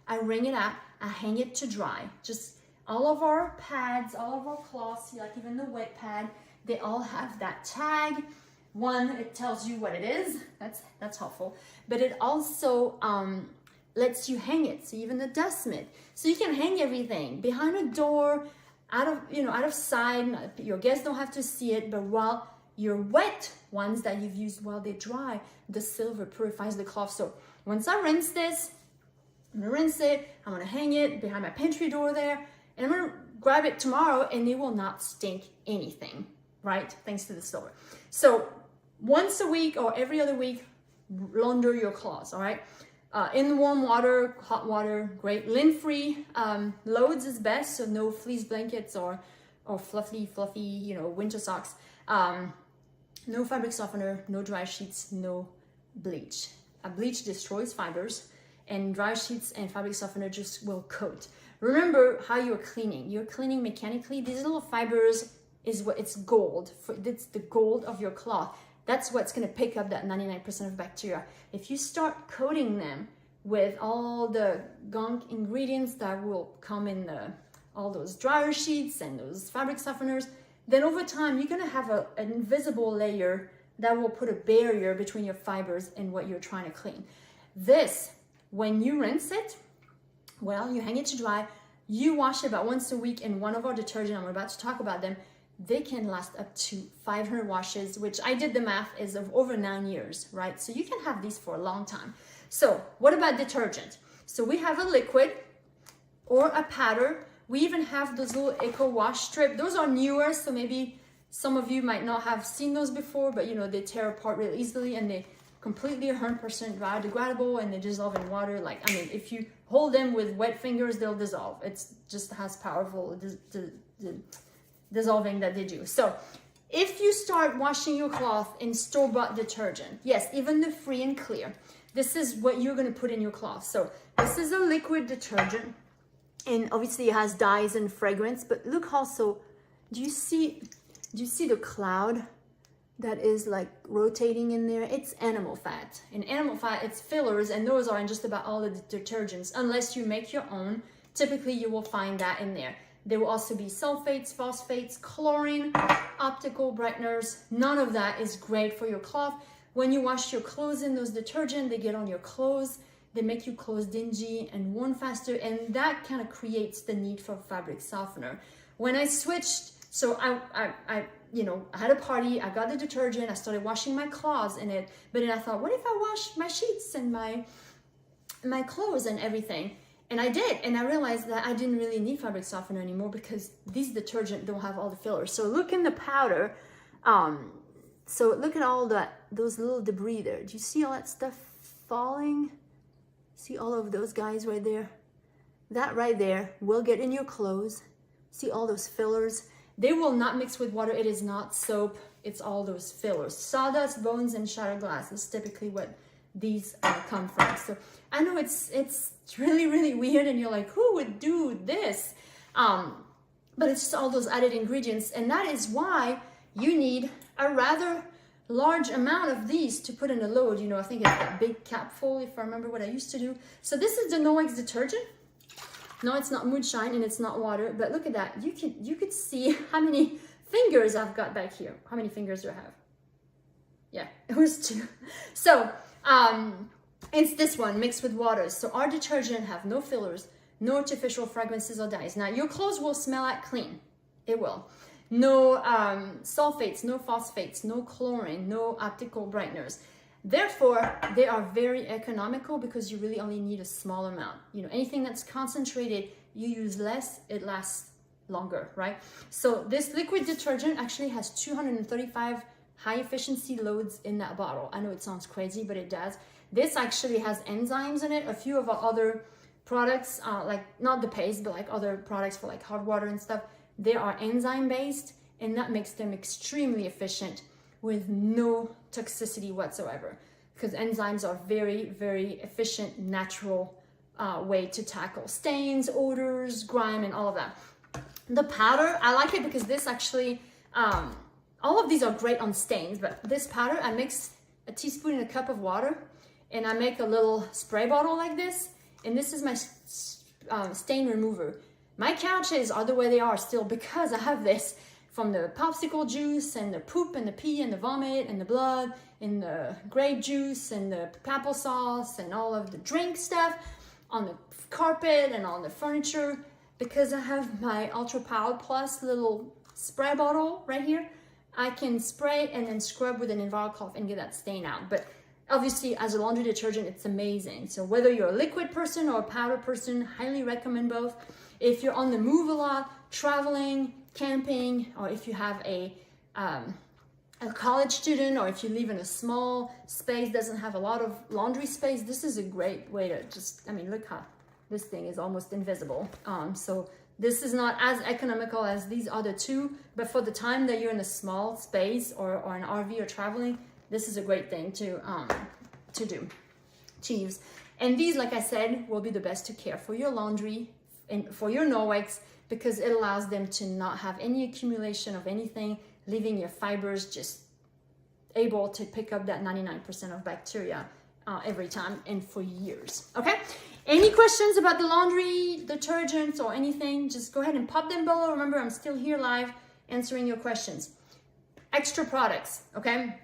I wring it out, I hang it to dry. Just all of our pads, all of our cloths, like even the wet pad, they all have that tag. One, it tells you what it is. That's helpful. But it also lets you hang it. So even the dust mitt. So you can hang everything behind a door, out of sight. Your guests don't have to see it, but while your wet ones that you've used while they dry, the silver purifies the cloth. So once I rinse this, I'm gonna rinse it, I'm gonna hang it behind my pantry door there, and I'm gonna grab it tomorrow, and it will not stink anything, right? Thanks to the silver. So once a week or every other week, launder your cloths, all right? In warm water, hot water, great. Lint-free loads is best, so no fleece blankets or fluffy, winter socks. No fabric softener, no dry sheets, no bleach. Bleach destroys fibers, and dry sheets and fabric softener just will coat. Remember how you're cleaning. You're cleaning mechanically. These little fibers is what it's gold. It's the gold of your cloth. That's what's going to pick up that 99% of bacteria. If you start coating them with all the gunk ingredients that will come in all those dryer sheets and those fabric softeners, then over time, you're gonna have an invisible layer that will put a barrier between your fibers and what you're trying to clean. This, when you rinse it, well, you hang it to dry, you wash it about once a week in one of our detergents. I'm about to talk about them. They can last up to 500 washes, which I did the math is of over 9 years, right? So you can have these for a long time. So what about detergent? So we have a liquid or a powder. We even have those little Eco Wash strip. Those are newer, so maybe some of you might not have seen those before, but they tear apart really easily, and they completely 100% biodegradable, and they dissolve in water. If you hold them with wet fingers, they'll dissolve. It's just as powerful dissolving that they do. So if you start washing your cloth in store-bought detergent, yes, even the free and clear, this is what you're gonna put in your cloth. So this is a liquid detergent. And obviously it has dyes and fragrance, but look also, do you see the cloud that is like rotating in there? It's animal fat. In animal fat, it's fillers, and those are in just about all the detergents. Unless you make your own, typically you will find that in there. There will also be sulfates, phosphates, chlorine, optical brighteners. None of that is great for your cloth. When you wash your clothes in those detergents, they get on your clothes. They make your clothes dingy and worn faster, and that kind of creates the need for fabric softener. When I switched, so I had a party, I got the detergent, I started washing my clothes in it, but then I thought, what if I wash my sheets and my clothes and everything? And I did, and I realized that I didn't really need fabric softener anymore, because these detergents don't have all the fillers. So look in the powder, so look at all those little debris there. Do you see all that stuff falling? See all of those guys right there? That right there will get in your clothes. See all those fillers? They will not mix with water. It is not soap. It's all those fillers. Sawdust, bones, and shattered glass is typically what these come from. So I know it's really, really weird, and you're like, who would do this? But it's just all those added ingredients, and that is why you need a rather large amount of these to put in a load. You know, I think it's that big capful, if I remember what I used to do. So this is the Noex detergent. No, it's not moonshine and it's not water, but look at that. You could see how many fingers I've got back here. How many fingers do I have? Yeah, it was 2. So it's this one mixed with water. So our detergent have no fillers, no artificial fragrances or dyes. Now your clothes will smell like clean. It will. No sulfates, no phosphates, no chlorine, no optical brighteners. Therefore, they are very economical because you really only need a small amount. You know, anything that's concentrated, you use less, it lasts longer, right? So this liquid detergent actually has 235 high efficiency loads in that bottle. I know it sounds crazy, but it does. This actually has enzymes in it. A few of our other products, like not the paste, but like other products for like hot water and stuff, they are enzyme based, and that makes them extremely efficient with no toxicity whatsoever, because enzymes are very, very efficient, natural way to tackle stains, odors, grime, and all of that. The powder, I like it because this actually, all of these are great on stains, but this powder, I mix a teaspoon in a cup of water, and I make a little spray bottle like this, and this is my stain remover. My couches are the way they are still because I have this from the popsicle juice and the poop and the pee and the vomit and the blood and the grape juice and the applesauce and all of the drink stuff on the carpet and on the furniture, because I have my Ultra Power Plus little spray bottle right here. I can spray and then scrub with an EnviroCloth and get that stain out. But obviously, as a laundry detergent, it's amazing. So whether you're a liquid person or a powder person, highly recommend both. If you're on the move a lot, traveling, camping, or if you have a college student, or if you live in a small space, doesn't have a lot of laundry space, this is a great way to just, I mean, look how this thing is almost invisible. So this is not as economical as these other two, but for the time that you're in a small space or an RV or traveling, this is a great thing to use. And these, like I said, will be the best to care for your laundry and for your Noex, because it allows them to not have any accumulation of anything, leaving your fibers just able to pick up that 99% of bacteria every time and for years. Okay? Any questions about the laundry detergents or anything, just go ahead and pop them below. Remember, I'm still here live answering your questions. Extra products, okay?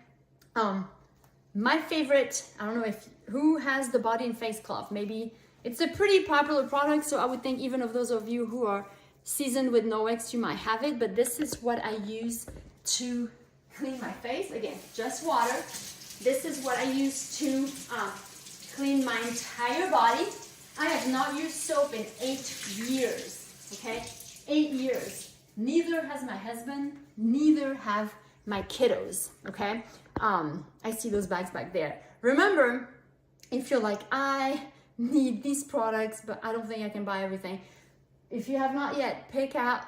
My favorite, I don't know who has the body and face cloth. Maybe it's a pretty popular product, so I would think even of those of you who are seasoned with Noex, you might have it, but this is what I use to clean my face. Again, just water. This is what I use to clean my entire body. I have not used soap in 8 years, okay? 8 years. Neither has my husband, neither have my kiddos, okay? I see those bags back there. Remember, if you're like, I need these products, but I don't think I can buy everything. If you have not yet, pick out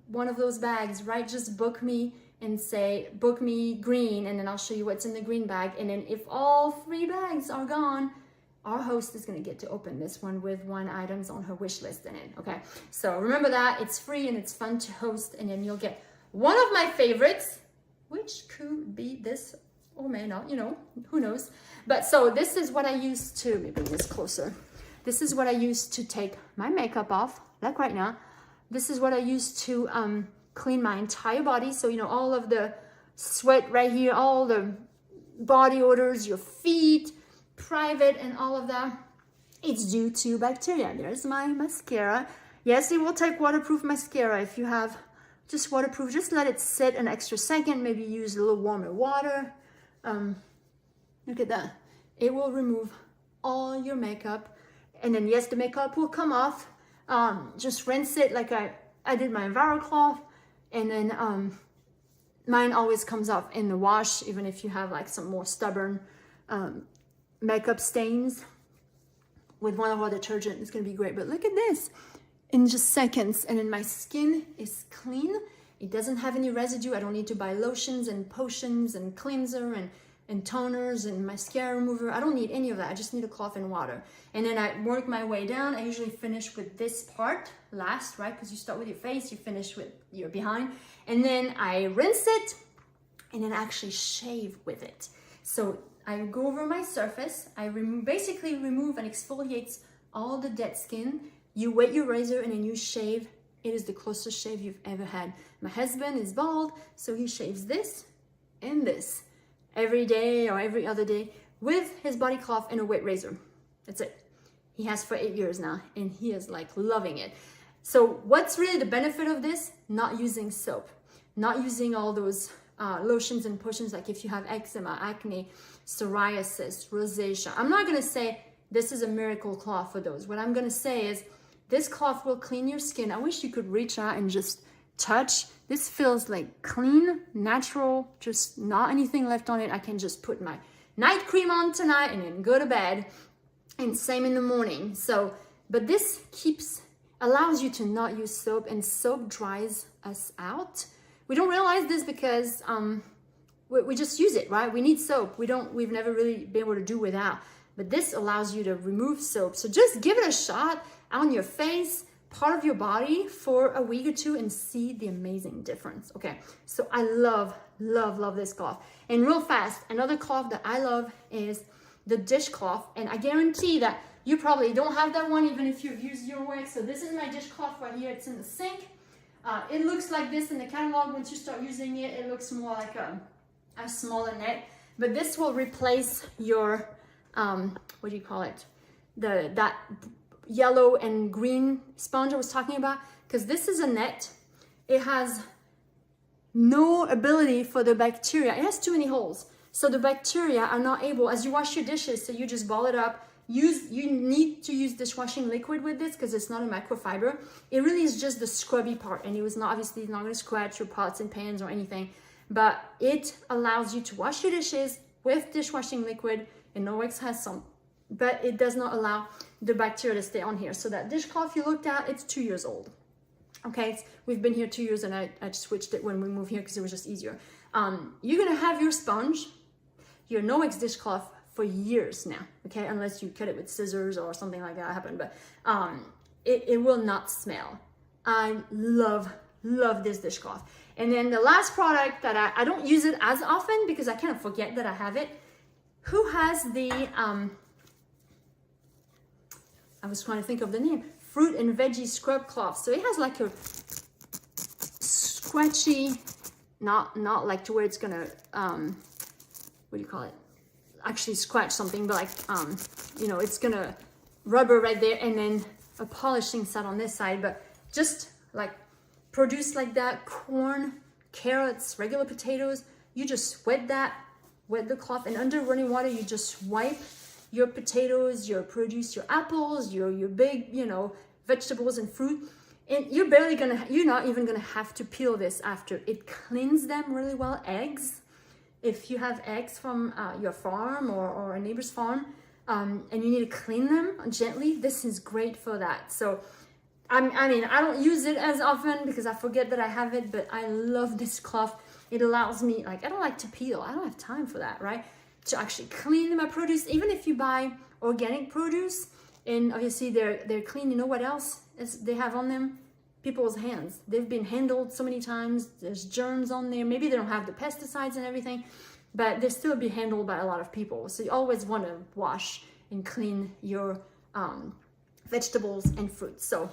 one of those bags, right? Just book me and say, book me green, and then I'll show you what's in the green bag. And then if all 3 bags are gone, our host is gonna get to open this one with 1 items on her wish list in it, okay? So remember that, it's free and it's fun to host, and then you'll get one of my favorites, which could be this or may not, you know, who knows? But so this is what I use to, let me bring this closer. This is what I use to take my makeup off, like right now. This is what I use to clean my entire body. So, you know, all of the sweat right here, all the body odors, your feet, private, and all of that, it's due to bacteria. There's my mascara. Yes, it will take waterproof mascara. If you have just waterproof, just let it sit an extra second, maybe use a little warmer water. Look at that. It will remove all your makeup, and then yes, the makeup will come off. Just rinse it like I did my EnviroCloth, and then mine always comes off in the wash, even if you have like some more stubborn makeup stains. With one of our detergent, it's gonna be great. But look at this, in just seconds, and then my skin is clean. It doesn't have any residue. I don't need to buy lotions and potions and cleanser and and toners and mascara remover. I don't need any of that. I just need a cloth and water. And then I work my way down. I usually finish with this part last, right? Because you start with your face, you finish with your behind. And then I rinse it and then actually shave with it. So I go over my surface. I basically remove and exfoliate all the dead skin. You wet your razor and then you shave. It is the closest shave you've ever had. My husband is bald, so he shaves this and this every day or every other day with his body cloth and a wet razor. That's it. He has for 8 years now and he is like loving it. So what's really the benefit of this? Not using soap, not using all those lotions and potions like if you have eczema, acne, psoriasis, rosacea. I'm not gonna say this is a miracle cloth for those. What I'm gonna say is this cloth will clean your skin. I wish you could reach out and just touch. This feels like clean, natural, just not anything left on it. I can just put my night cream on tonight and then go to bed, and same in the morning. So, but this allows you to not use soap, and soap dries us out. We don't realize this because we just use it, right? We need soap. We've never really been able to do without, but this allows you to remove soap. So just give it a shot on your face, part of your body for a week or two and see the amazing difference. Okay, so I love this cloth. And real fast, another cloth that I love is the dishcloth, and I guarantee that you probably don't have that one even if you've used your wax. So this is my dishcloth right here. It's in the sink. It looks like this in the catalog. Once you start using it, it looks more like a smaller net, but this will replace your what do you call it, that yellow and green sponge I was talking about, because this is a net. It has no ability for the bacteria. It has too many holes, so the bacteria are not able, as you wash your dishes, so you just ball it up. You need to use dishwashing liquid with this because it's not a microfiber. It really is just the scrubby part, and it was not obviously not going to scratch your pots and pans or anything, but it allows you to wash your dishes with dishwashing liquid, and Norwex has some, but it does not allow the bacteria to stay on here. So that dishcloth you looked at, it's 2 years old. Okay, we've been here 2 years, and I switched it when we moved here because it was just easier. You're gonna have your sponge, your Norwex dishcloth for years now, okay, unless you cut it with scissors or something like that happened, but it will not smell. I love this dishcloth. And then the last product that I don't use it as often because I kind of forget that I have it. Who has the I was trying to think of the name, fruit and veggie scrub cloth. So it has like a scratchy, not like to where it's gonna what do you call it, actually scratch something, but like you know, it's gonna rubber right there, and then a polishing set on this side, but just like produce like that, corn, carrots, regular potatoes, you just wet the cloth, and under running water you just wipe your potatoes, your produce, your apples, your big, you know, vegetables and fruit, and you're not even gonna have to peel this after. It cleans them really well. Eggs, if you have eggs from your farm or a neighbor's farm, and you need to clean them gently, this is great for that. So I mean, I don't use it as often because I forget that I have it, but I love this cloth. It allows me, like, I don't like to peel. I don't have time for that, right? To actually clean my produce. Even if you buy organic produce, and obviously they're clean, you know what else they have on them? People's hands. They've been handled so many times. There's germs on there. Maybe they don't have the pesticides and everything, but they still be handled by a lot of people. So you always want to wash and clean your vegetables and fruits. So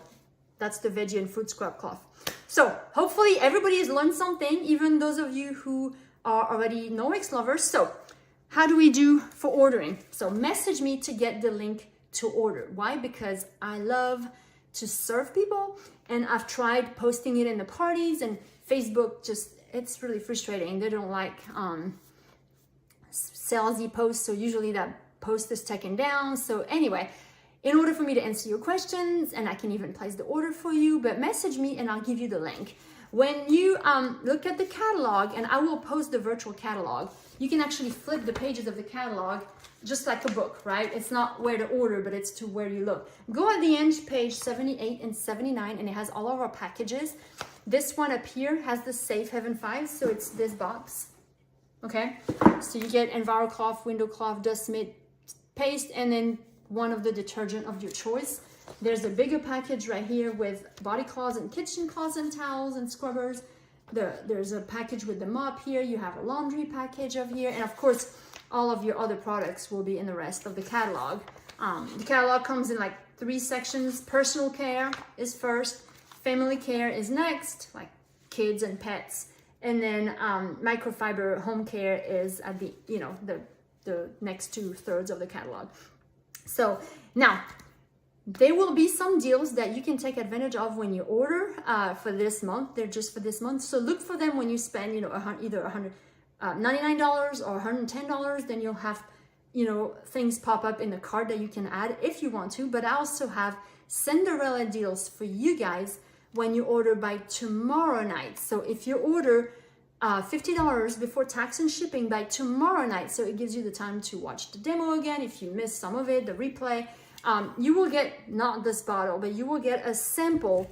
that's the veggie and fruit scrub cloth. So hopefully everybody has learned something, even those of you who are already Norwex lovers. So how do we do for ordering? So message me to get the link to order. Why? Because I love to serve people, and I've tried posting it in the parties, and Facebook it's really frustrating. They don't like salesy posts, so usually that post is taken down. So anyway, in order for me to answer your questions, and I can even place the order for you, but message me and I'll give you the link. When you look at the catalog, and I will post the virtual catalog, you can actually flip the pages of the catalog just like a book, right? It's not where to order, but it's to where you look. Go at the end, page 78 and 79, and it has all of our packages. This one up here has the Safe Haven 5, so it's this box. okay? So you get EnviroCloth, window cloth, dust mitt paste, and then one of the detergent of your choice. There's a bigger package right here with body cloths and kitchen cloths and towels and scrubbers. There's a package with the mop here. You have a laundry package of here. And of course, all of your other products will be in the rest of the catalog. The catalog comes in like 3 sections. Personal care is first. Family care is next, like kids and pets. And then microfiber home care is at the, the next 2/3 of the catalog. So now, there will be some deals that you can take advantage of when you order for this month. They're just for this month. So look for them when you spend, either $99 or $110. Then you'll have, things pop up in the cart that you can add if you want to. But I also have Cinderella deals for you guys when you order by tomorrow night. So if you order $50 before tax and shipping by tomorrow night, so it gives you the time to watch the demo again if you missed some of it, the replay. You will get, not this bottle, but you will get a sample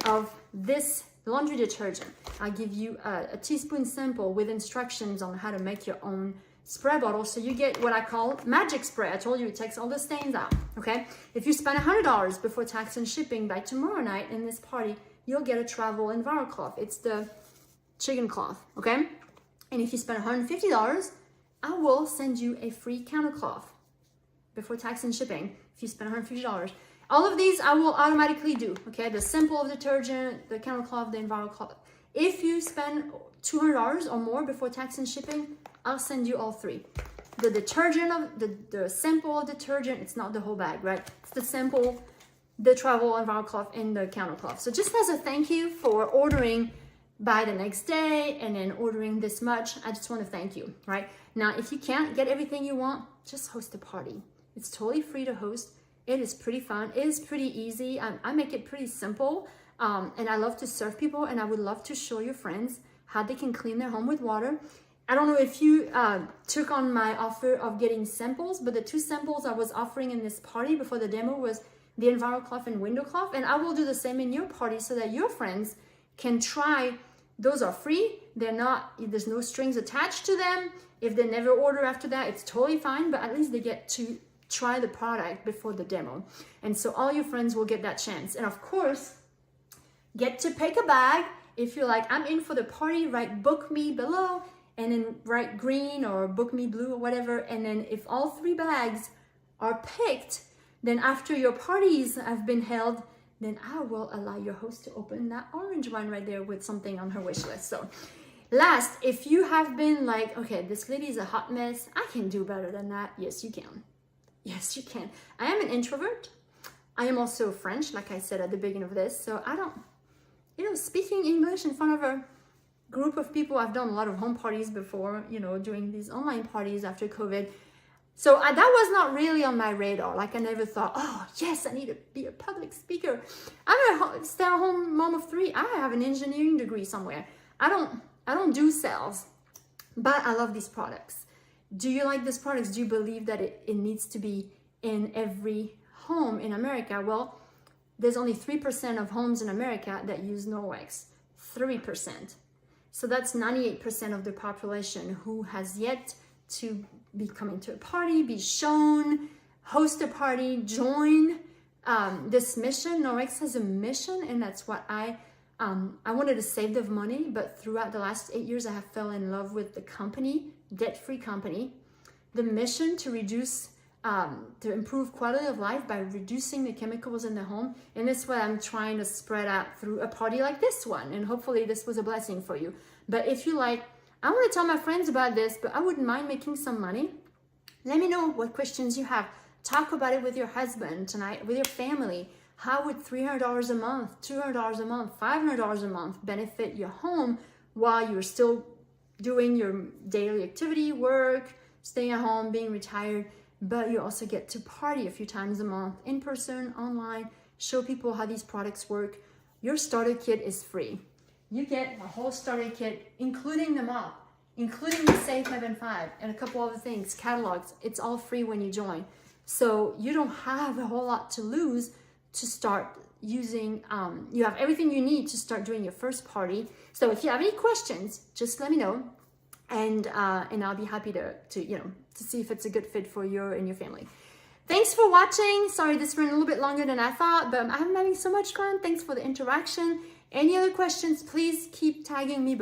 of this laundry detergent. I'll give you a teaspoon sample with instructions on how to make your own spray bottle. So you get what I call magic spray. I told you it takes all the stains out, okay? If you spend $100 before tax and shipping by tomorrow night in this party, you'll get a travel EnviroCloth. It's the chicken cloth, okay? And if you spend $150, I will send you a free counter cloth before tax and shipping. If you spend $150, all of these I will automatically do, okay? The sample of detergent, the counter cloth, the EnviroCloth. If you spend $200 or more before tax and shipping, I'll send you all 3. The detergent of the sample of detergent, it's not the whole bag, right? It's the sample, the travel EnviroCloth, and the counter cloth. So just as a thank you for ordering by the next day and then ordering this much, I just want to thank you, right? Now, if you can't get everything you want, just host a party. It's totally free to host. It is pretty fun. It is pretty easy. I make it pretty simple. And I love to serve people, and I would love to show your friends how they can clean their home with water. I don't know if you took on my offer of getting samples, but the 2 samples I was offering in this party before the demo was the EnviroCloth and window cloth. And I will do the same in your party so that your friends can try. Those are free. There's no strings attached to them. If they never order after that, it's totally fine, but at least they get to try the product before the demo. And so all your friends will get that chance. And of course, get to pick a bag. If you're like, I'm in for the party, write book me below, and then write green or book me blue or whatever. And then if all 3 bags are picked, then after your parties have been held, then I will allow your host to open that orange one right there with something on her wish list. So last, if you have been like, okay, this lady is a hot mess, I can do better than that. Yes, you can. Yes, you can. I am an introvert. I am also French, like I said at the beginning of this. So I don't, speaking English in front of a group of people, I've done a lot of home parties before, doing these online parties after COVID. So that was not really on my radar. Like I never thought, oh yes, I need to be a public speaker. I'm a stay-at-home mom of 3. I have an engineering degree somewhere. I don't do sales, but I love these products. Do you like these products? Do you believe that it needs to be in every home in America? Well, there's only 3% of homes in America that use Norwex. 3%. So that's 98% of the population who has yet to be coming to a party, be shown, host a party, join this mission. Norwex has a mission, and that's what I wanted to save the money, but throughout the last 8 years, I have fell in love with the company, debt-free company, the mission to reduce, to improve quality of life by reducing the chemicals in the home. And that's what I'm trying to spread out through a party like this one. And hopefully this was a blessing for you. But if you like, I want to tell my friends about this, but I wouldn't mind making some money. Let me know what questions you have. Talk about it with your husband tonight, with your family. How would $300 a month, $200 a month, $500 a month benefit your home while you're still doing your daily activity, work, staying at home, being retired, but you also get to party a few times a month, in person, online, show people how these products work. Your starter kit is free. You get a whole starter kit, including the mop, including the Safe Haven 5, and a couple other things, catalogs. It's all free when you join. So you don't have a whole lot to lose to start using. You have everything you need to start doing your first party. So if you have any questions, just let me know. and I'll be happy to see if it's a good fit for you and your family. Thanks for watching. Sorry this ran a little bit longer than I thought, but I'm having so much fun. Thanks for the interaction. Any other questions, please keep tagging me